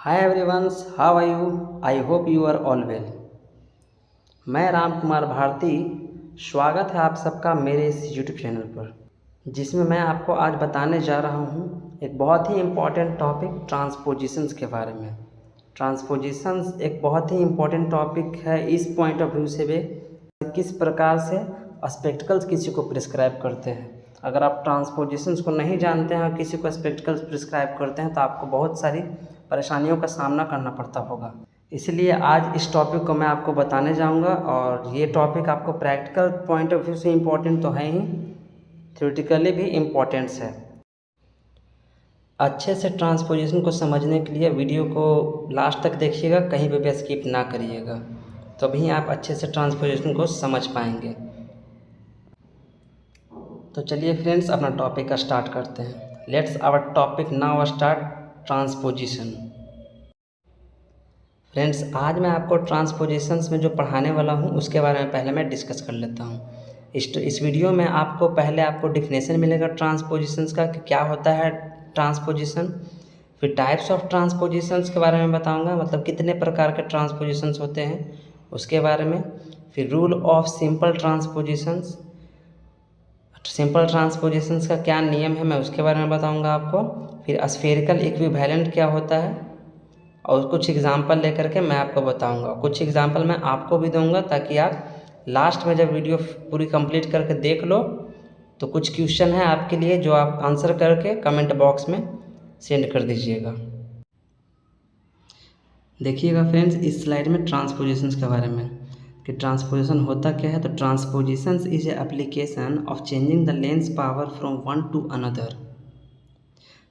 Hi everyone's, how are you? I hope you are all well. मैं राम कुमार भारती। स्वागत है आप सबका मेरे इस यूट्यूब चैनल पर, जिसमें मैं आपको आज बताने जा रहा हूँ एक बहुत ही इम्पॉर्टेंट टॉपिक ट्रांसपोजिशंस के बारे में। ट्रांसपोजिशंस एक बहुत ही इम्पॉर्टेंट टॉपिक है इस पॉइंट ऑफ व्यू से भी किस प्रकार से स्पेक्टिकल्स किसी को प्रिस्क्राइब करते हैं। अगर आप ट्रांसपोजिशंस को नहीं जानते हैं और किसी को स्पेक्टिकल्स प्रिस्क्राइब करते हैं तो आपको बहुत सारी परेशानियों का सामना करना पड़ता होगा। इसलिए आज इस टॉपिक को मैं आपको बताने जाऊंगा और ये टॉपिक आपको प्रैक्टिकल पॉइंट ऑफ व्यू से इम्पोर्टेंट तो है ही, थ्योरेटिकली भी इम्पोर्टेंट्स है। अच्छे से ट्रांसपोजिशन को समझने के लिए वीडियो को लास्ट तक देखिएगा, कहीं पे भी स्किप ना करिएगा, तभी आप अच्छे से ट्रांसपोजिशन को समझ पाएंगे। तो चलिए फ्रेंड्स, अपना टॉपिक का स्टार्ट करते हैं। Let's our topic now start transposition. Friends, आज मैं आपको ट्रांसपोजिशंस में जो पढ़ाने वाला हूँ उसके बारे में पहले मैं डिस्कस कर लेता हूँ। इस वीडियो में आपको डिफिनेशन मिलेगा ट्रांसपोजिशंस का कि क्या होता है ट्रांसपोजिशन, फिर टाइप्स ऑफ ट्रांसपोजिशंस के बारे में बताऊँगा, मतलब कितने प्रकार के ट्रांसपोजिशंस होते हैं उसके बारे में, फिर रूल ऑफ सिंपल ट्रांसपोजिशंस, सिंपल ट्रांसपोजिशंस का क्या नियम है मैं उसके बारे में बताऊंगा आपको, फिर स्फेरिकल इक्विवेलेंट क्या होता है, और कुछ एग्जांपल लेकर के मैं आपको बताऊंगा। कुछ एग्जांपल मैं आपको भी दूंगा ताकि आप लास्ट में जब वीडियो पूरी कंप्लीट करके देख लो तो कुछ क्वेश्चन है आपके लिए जो आप आंसर करके कमेंट बॉक्स में सेंड कर दीजिएगा। देखिएगा फ्रेंड्स, इस स्लाइड में ट्रांसपोजिशंस के बारे में कि ट्रांसपोजिशन होता क्या है। तो transpositions is a application of changing the lens power from one to another.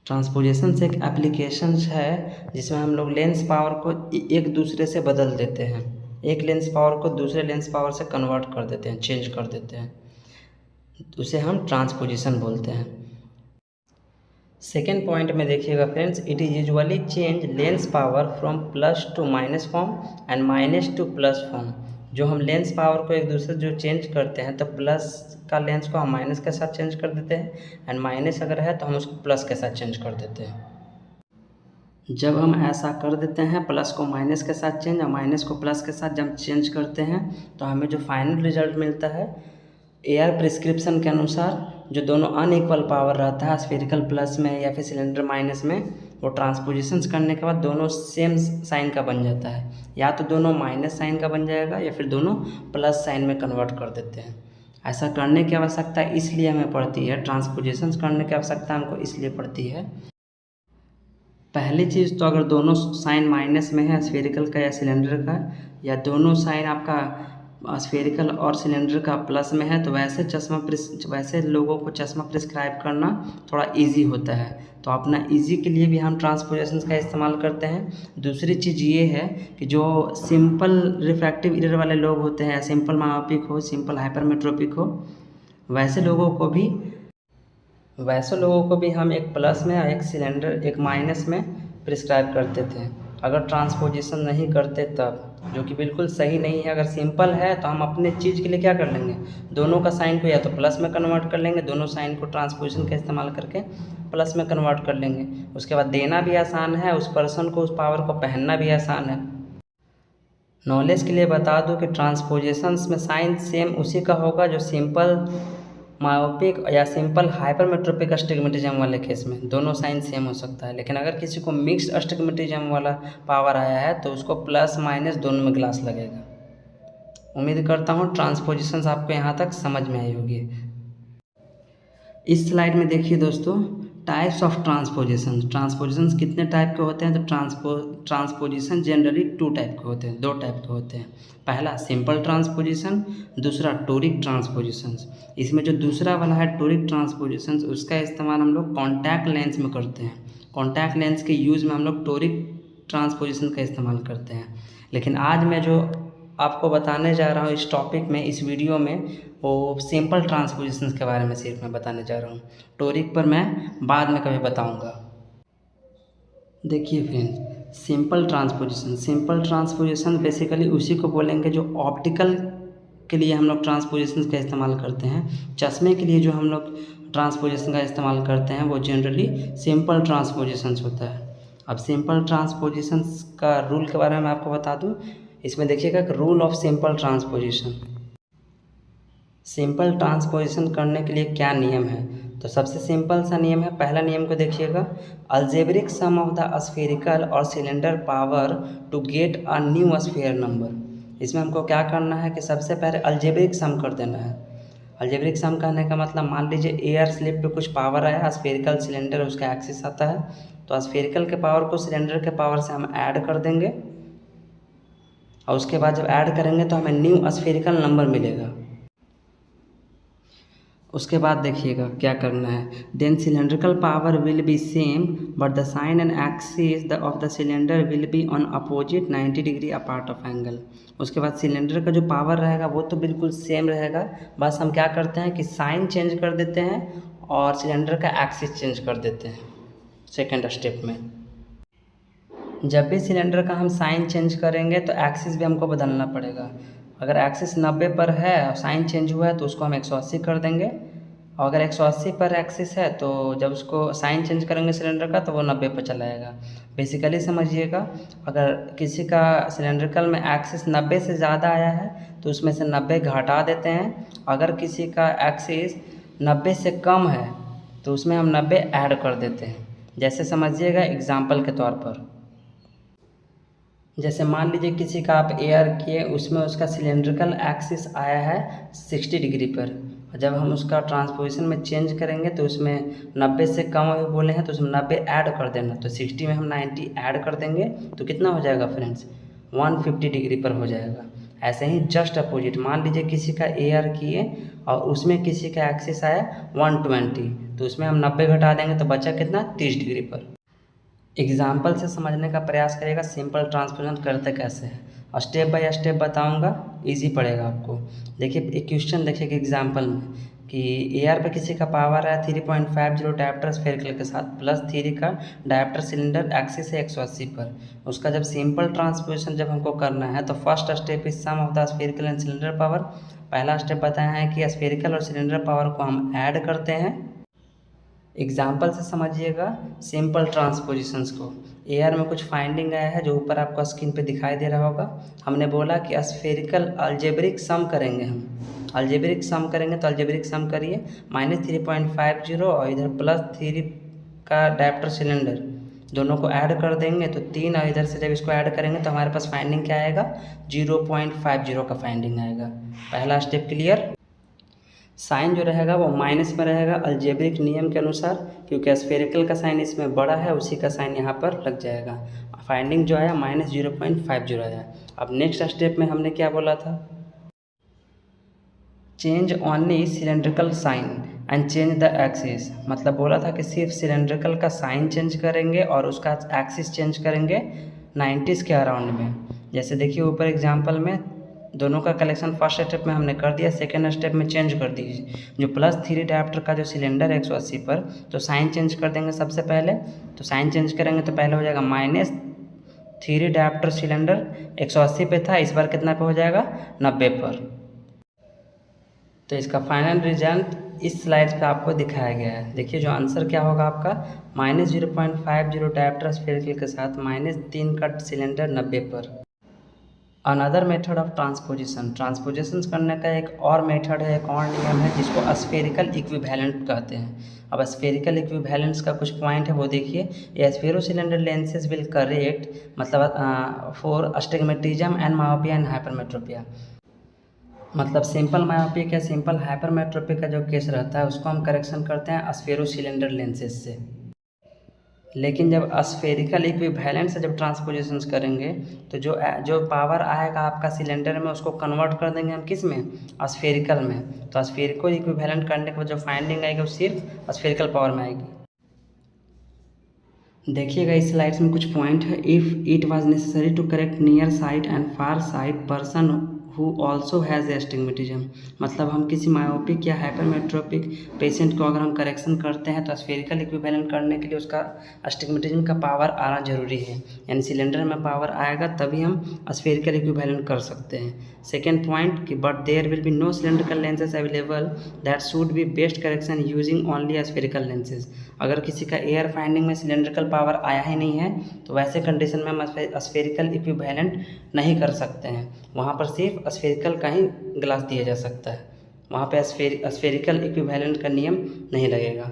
Transpositions एक एप्लीकेशन है जिसमें हम लोग लेंस पावर को एक दूसरे से बदल देते हैं, एक लेंस पावर को दूसरे लेंस पावर से कन्वर्ट कर देते हैं, चेंज कर देते हैं, उसे हम ट्रांसपोजिशन बोलते हैं। सेकेंड पॉइंट में देखिएगा friends, it is usually change lens power from plus two minus form and minus two plus form. जो हम लेंस पावर को एक दूसरे जो चेंज करते हैं तो प्लस का लेंस को हम माइनस के साथ चेंज कर देते हैं, एंड माइनस अगर है तो हम उसको प्लस के साथ चेंज कर देते हैं। जब हम ऐसा कर देते हैं, प्लस को माइनस के साथ चेंज और माइनस को प्लस के साथ जब चेंज करते हैं तो हमें जो फाइनल रिजल्ट मिलता है एयर प्रिस्क्रिप्शन के अनुसार, जो दोनों अनइक्वल पावर रहता है स्फेरिकल प्लस में या फिर सिलेंडर माइनस में, वो ट्रांसपोजिशंस करने के बाद दोनों सेम साइन का बन जाता है, या तो दोनों माइनस साइन का बन जाएगा या फिर दोनों प्लस साइन में कन्वर्ट कर देते हैं। ऐसा करने की आवश्यकता इसलिए हमें पड़ती है, ट्रांसपोजिशंस करने की आवश्यकता हमको इसलिए पड़ती है। पहली चीज़ तो अगर दोनों साइन माइनस में है स्फेरिकल का या सिलेंडर का, या दोनों साइन आपका स्फेरिकल और सिलेंडर का प्लस में है, तो वैसे लोगों को चश्मा प्रिस्क्राइब करना थोड़ा इजी होता है। तो अपना इजी के लिए भी हम ट्रांसपोजिशंस का इस्तेमाल करते हैं। दूसरी चीज़ ये है कि जो सिंपल रिफ्रैक्टिव एरर वाले लोग होते हैं, सिंपल मायोपिक हो, सिंपल हाइपरमेट्रोपिक हो, वैसे लोगों को भी हम एक प्लस में, एक सिलेंडर, एक माइनस में प्रिस्क्राइब करते थे अगर ट्रांसपोजिशन नहीं करते तब, जो कि बिल्कुल सही नहीं है। अगर सिंपल है तो हम अपने चीज़ के लिए क्या कर लेंगे, दोनों का साइन को या तो प्लस में कन्वर्ट कर लेंगे, दोनों साइन को ट्रांसपोजिशन का इस्तेमाल करके प्लस में कन्वर्ट कर लेंगे। उसके बाद देना भी आसान है, उस पर्सन को उस पावर को पहनना भी आसान है। नॉलेज के लिए बता दूं कि ट्रांसपोजिशंस में साइन सेम उसी का होगा जो सिंपल मायोपिक या सिंपल हाइपरमेट्रोपिक अस्टिग्मेटिज्म वाले केस में दोनों साइन सेम हो सकता है। लेकिन अगर किसी को मिक्स्ड अस्टिग्मेटिज्म वाला पावर आया है तो उसको प्लस माइनस दोनों में ग्लास लगेगा। उम्मीद करता हूँ ट्रांसपोजिशंस आपको यहाँ तक समझ में आई होगी। इस स्लाइड में देखिए दोस्तों, टाइप्स ऑफ ट्रांसपोजिशंस कितने टाइप के होते हैं। तो ट्रांसपोजिशन जनरली दो टाइप के होते हैं। पहला सिंपल ट्रांसपोजिशन, दूसरा टोरिक ट्रांसपोजिशंस। इसमें जो दूसरा वाला है टोरिक ट्रांसपोजिशंस, उसका इस्तेमाल हम लोग कॉन्टैक्ट लेंस में करते हैं। कॉन्टैक्ट लेंस के यूज़ में हम लोग टोरिक ट्रांसपोजिशन का इस्तेमाल करते हैं। लेकिन आज मैं जो आपको बताने जा रहा हूँ इस टॉपिक में, इस वीडियो में, वो सिंपल ट्रांसपोजिशंस के बारे में सिर्फ मैं बताने जा रहा हूँ। टोरिक पर मैं बाद में कभी बताऊँगा। देखिए फ्रेंड्स, सिंपल ट्रांसपोजिशन बेसिकली उसी को बोलेंगे जो ऑप्टिकल के लिए हम लोग ट्रांसपोजिशंस का इस्तेमाल करते हैं। चश्मे के लिए जो हम लोग ट्रांसपोजिशन का इस्तेमाल करते हैं वो जनरली सिंपल ट्रांसपोजिशंस होता है। अब सिंपल ट्रांसपोजिशंस का रूल के बारे में आपको बता दूं। इसमें देखिएगा कि rule of simple transposition. Simple transposition करने के लिए क्या नियम है, तो सबसे सिंपल सा नियम है। पहला नियम को देखिएगा, algebraic sum of the spherical और cylinder power to get a new sphere number. इसमें हमको क्या करना है कि सबसे पहले अलजेब्रिक सम कर देना है। अलजेब्रिक सम कहने का मतलब, मान लीजिए एयर स्लिप पे कुछ पावर आया, स्फेरिकल सिलेंडर उसका एक्सिस आता है, तो स्फेरिकल के पावर को सिलेंडर के पावर से हम ऐड कर देंगे, और उसके बाद जब ऐड करेंगे तो हमें न्यू स्फेरिकल नंबर मिलेगा। उसके बाद देखिएगा क्या करना है, then cylindrical power will be same but the sign and axis of the cylinder will be on opposite 90 degree apart of angle. उसके बाद सिलेंडर का जो पावर रहेगा वो तो बिल्कुल सेम रहेगा, बस हम क्या करते हैं कि साइन चेंज कर देते हैं और सिलेंडर का एक्सिस चेंज कर देते हैं सेकेंड स्टेप में। जब भी सिलेंडर का हम साइन चेंज करेंगे तो एक्सिस भी हमको बदलना पड़ेगा। अगर एक्सिस 90 पर है और साइन चेंज हुआ है तो उसको हम 180 कर देंगे, और अगर 180 पर एक्सिस है तो जब उसको साइन चेंज करेंगे सिलेंडर का तो वो 90 पर चला जाएगा। बेसिकली समझिएगा, अगर किसी का सिलेंड्रिकल में एक्सिस 90 से ज़्यादा आया है तो उसमें से 90 घटा देते हैं, अगर किसी का एक्सिस 90 से कम है तो उसमें हम 90 ऐड कर देते हैं। जैसे समझिएगा एग्जाम्पल के तौर पर, जैसे मान लीजिए किसी का आप एयर किए, उसमें उसका सिलेंड्रिकल एक्सिस आया है 60 डिग्री पर, और जब हम उसका ट्रांसपोजिशन में चेंज करेंगे तो उसमें 90 से कम अभी बोले हैं तो उसमें 90 ऐड कर देना, तो 60 में हम 90 ऐड कर देंगे तो कितना हो जाएगा फ्रेंड्स, 150 डिग्री पर हो जाएगा। ऐसे ही जस्ट अपोजिट, मान लीजिए किसी का एयर किए और उसमें किसी का एक्सिस आया 120, तो उसमें हम 90 घटा देंगे तो बचा कितना, 30 डिग्री पर। एग्जाम्पल से समझने का प्रयास करिएगा सिंपल ट्रांसपोजिशन करते कैसे है, और स्टेप बाय स्टेप बताऊंगा, इजी पड़ेगा आपको। देखिए एक क्वेश्चन देखिए एग्जाम्पल में कि एयर पे किसी का पावर है 3.50 डायप्टर स्फेरिकल के साथ प्लस 3 का डायप्टर सिलेंडर एक्सिस है 180 पर। उसका जब सिंपल ट्रांसपोजिशन जब हमको करना है तो first step is sum of the spherical and cylinder power. पहला स्टेप बताया है कि स्फेरिकल और सिलेंडर पावर को हम ऐड करते हैं। एग्जाम्पल से समझिएगा सिंपल ट्रांसपोजिशंस को। एयर में कुछ फाइंडिंग आया है जो ऊपर आपको स्क्रीन पे दिखाई दे रहा होगा। हमने बोला कि स्फेरिकल अलजेब्रिक सम करेंगे, हम अलजेब्रिक सम करेंगे तो अलजेब्रिक सम करिए, -3.50 और इधर +3 का डायप्टर सिलेंडर, दोनों को ऐड कर देंगे तो 3, और इधर से जब इसको ऐड करेंगे तो हमारे पास फाइंडिंग क्या आएगा, 0.50 का फाइंडिंग आएगा। पहला स्टेप क्लियर। साइन जो रहेगा वो माइनस में रहेगा अलजेब्रिक नियम के अनुसार, क्योंकि स्फेरिकल का साइन इसमें बड़ा है, उसी का साइन यहाँ पर लग जाएगा। फाइंडिंग जो आया -0.50 आया। अब नेक्स्ट स्टेप में हमने क्या बोला था, change only cylindrical sign and change the axis, मतलब बोला था कि सिर्फ सिलेंड्रिकल का साइन चेंज करेंगे और उसका एक्सिस चेंज करेंगे 90s के अराउंड में। जैसे देखिए ऊपर एग्जाम्पल में दोनों का कलेक्शन फर्स्ट स्टेप में हमने कर दिया, सेकेंड स्टेप में चेंज कर दीजिए। जो +3 डायप्टर का जो सिलेंडर है 180 पर, तो साइन चेंज कर देंगे सबसे पहले, तो साइन चेंज करेंगे तो पहले हो जाएगा -3 डायप्टर सिलेंडर 180 पे था, इस बार कितना पे हो जाएगा, 90 पर। तो इसका फाइनल रिजल्ट इस स्लाइड पे आपको दिखाया गया है। देखिए जो आंसर क्या होगा आपका, -0.50 डायप्टर स्फेरिकल के साथ -3 का सिलेंडर 90 पर। अनदर मेथड ऑफ ट्रांसपोजिशन करने का एक और मेथड है, एक और नियम है जिसको स्फेरिकल इक्विवेलेंट कहते हैं। अब स्फेरिकल इक्विवेलेंस का कुछ पॉइंट है वो देखिए, ये sphero cylinder lenses will correct, मतलब for astigmatism and myopia and hypermetropia, मतलब सिंपल मायोपिक या सिंपल हाइपरमेट्रोपिक का जो केस रहता है उसको हम करेक्शन करते हैं स्फेरो सिलेंडर लेंसेज से। लेकिन जब स्फेरिकल इक्विवेलेंट से जब ट्रांसपोजिशंस करेंगे तो जो पावर आएगा आपका सिलेंडर में उसको कन्वर्ट कर देंगे हम किस में, स्फेरिकल में। तो स्फेरिकल इक्विवेलेंट करने के बाद जो फाइंडिंग आएगी वो सिर्फ स्फेरिकल पावर में आएगी। देखिएगा इस स्लाइड्स में कुछ पॉइंट है। If it was necessary to correct near side and far side person who also has astigmatism। मतलब हम किसी मायोपिक या हाइपरमेट्रोपिक पेशेंट को अगर हम करेक्शन करते हैं तो स्फेरिकल इक्विवेलेंट करने के लिए उसका अस्टिग्मेटिज्म का पावर आना जरूरी है, यानी सिलेंडर में पावर आएगा तभी हम स्फेरिकल इक्विवेलेंट कर सकते हैं। सेकेंड पॉइंट कि but there will be no cylindrical lenses available that should be best correction using only spherical lenses. अगर किसी का एयर फाइंडिंग में सिलेंड्रिकल पावर आया ही नहीं है तो वैसे कंडीशन में हम स्फेरिकल इक्विवेलेंट नहीं कर सकते हैं, वहाँ पर सिर्फ स्फेरिकल का ही ग्लास दिया जा सकता है, वहाँ पे स्फेरिकल इक्विवेलेंट का नियम नहीं लगेगा।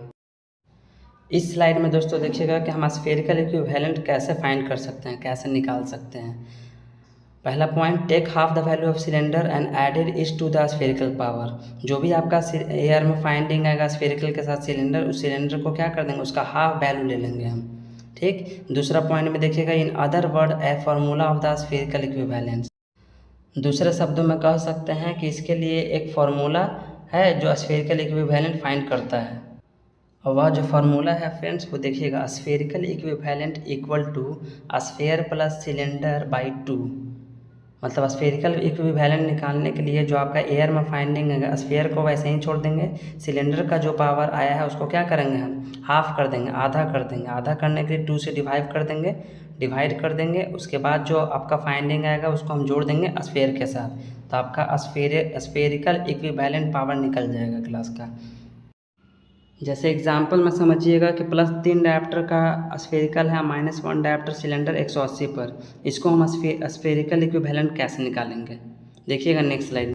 इस स्लाइड में दोस्तों देखिएगा कि हम स्फेरिकल इक्विवेलेंट कैसे फाइंड कर सकते हैं, कैसे निकाल सकते हैं। पहला point, take half the value of cylinder and added is to the spherical power. जो भी आपका एयर में फाइंडिंग आएगा स्फेरिकल के साथ सिलेंडर, उस सिलेंडर को क्या कर देंगे, उसका हाफ वैल्यू ले लेंगे हम, ठीक। दूसरा पॉइंट में देखिएगा, in other word a formula of the spherical equivalence. दूसरे शब्दों में कह सकते हैं कि इसके लिए एक फार्मूला है जो स्फेरिकल इक्विवेलेंट फाइंड करता है, और वह जो फार्मूला है फ्रेंड्स वो देखिएगा, spherical equivalent equal to sphere plus cylinder by 2। मतलब स्फेरिकल इक्विवेलेंट निकालने के लिए जो आपका एयर में फाइंडिंग है स्फेयर को वैसे ही छोड़ देंगे, सिलेंडर का जो पावर आया है उसको क्या करेंगे हम, हाफ कर देंगे, आधा कर देंगे। आधा करने के लिए 2 से डिवाइड कर देंगे। उसके बाद जो आपका फाइंडिंग आएगा उसको हम जोड़ देंगे स्फेयर के साथ, तो आपका स्फेरिकल इक्विवेलेंट पावर निकल जाएगा ग्लास का। जैसे एग्जांपल में समझिएगा कि +3 डायप्टर का स्फेरिकल है, -1 डायप्टर सिलेंडर 180 पर। इसको हम स्फेरिकल इक्विवेलेंट कैसे निकालेंगे, देखिएगा नेक्स्ट स्लाइड।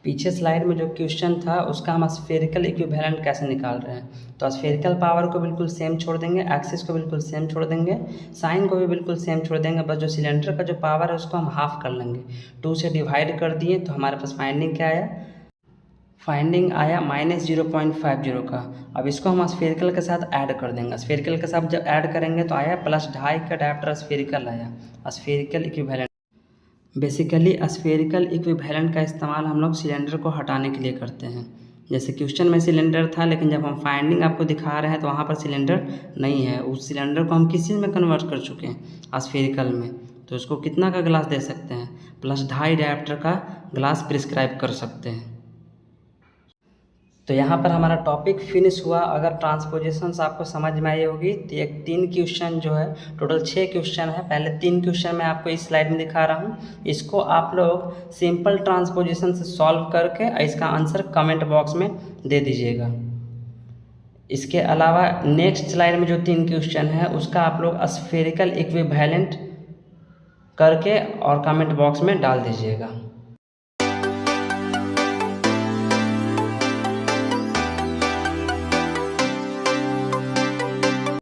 पीछे स्लाइड में जो क्वेश्चन था उसका हम स्फेरिकल इक्विवेलेंट कैसे निकाल रहे हैं, तो स्फेरिकल पावर को बिल्कुल सेम छोड़ देंगे, एक्सिस को बिल्कुल सेम छोड़ देंगे, साइन को भी बिल्कुल सेम छोड़ देंगे, बस जो सिलेंडर का जो पावर है उसको हम हाफ कर लेंगे। 2 से डिवाइड कर दिए तो हमारे पास फाइंडिंग क्या आया, फाइंडिंग आया -0.50 का। अब इसको हम स्फेरिकल के साथ ऐड कर देंगे। स्फेरिकल के साथ जब ऐड करेंगे तो आया +2.5 का डायप्टर स्फेरिकल आया, spherical equivalent. Basically spherical equivalent का इस्तेमाल हम लोग सिलेंडर को हटाने के लिए करते हैं। जैसे क्वेश्चन में सिलेंडर था, लेकिन जब हम फाइंडिंग आपको दिखा रहे हैं तो वहाँ पर सिलेंडर नहीं है, उस सिलेंडर को हम किस चीज़ में कन्वर्ट कर चुके हैं, स्फेरिकल में। तो उसको कितना का ग्लास दे सकते हैं, +2.5 डायप्टर का ग्लास प्रिस्क्राइब कर सकते हैं। तो यहाँ पर हमारा टॉपिक फिनिश हुआ। अगर ट्रांसपोजिशंस आपको समझ में आई होगी तो एक 3 क्वेश्चन जो है, टोटल 6 क्वेश्चन है। पहले 3 क्वेश्चन मैं आपको इस स्लाइड में दिखा रहा हूँ, इसको आप लोग सिंपल ट्रांसपोजिशन से सॉल्व करके इसका आंसर कमेंट बॉक्स में दे दीजिएगा। इसके अलावा नेक्स्ट स्लाइड में जो 3 क्वेश्चन है उसका आप लोग स्फेरिकल इक्विवेलेंट करके और कमेंट बॉक्स में डाल दीजिएगा।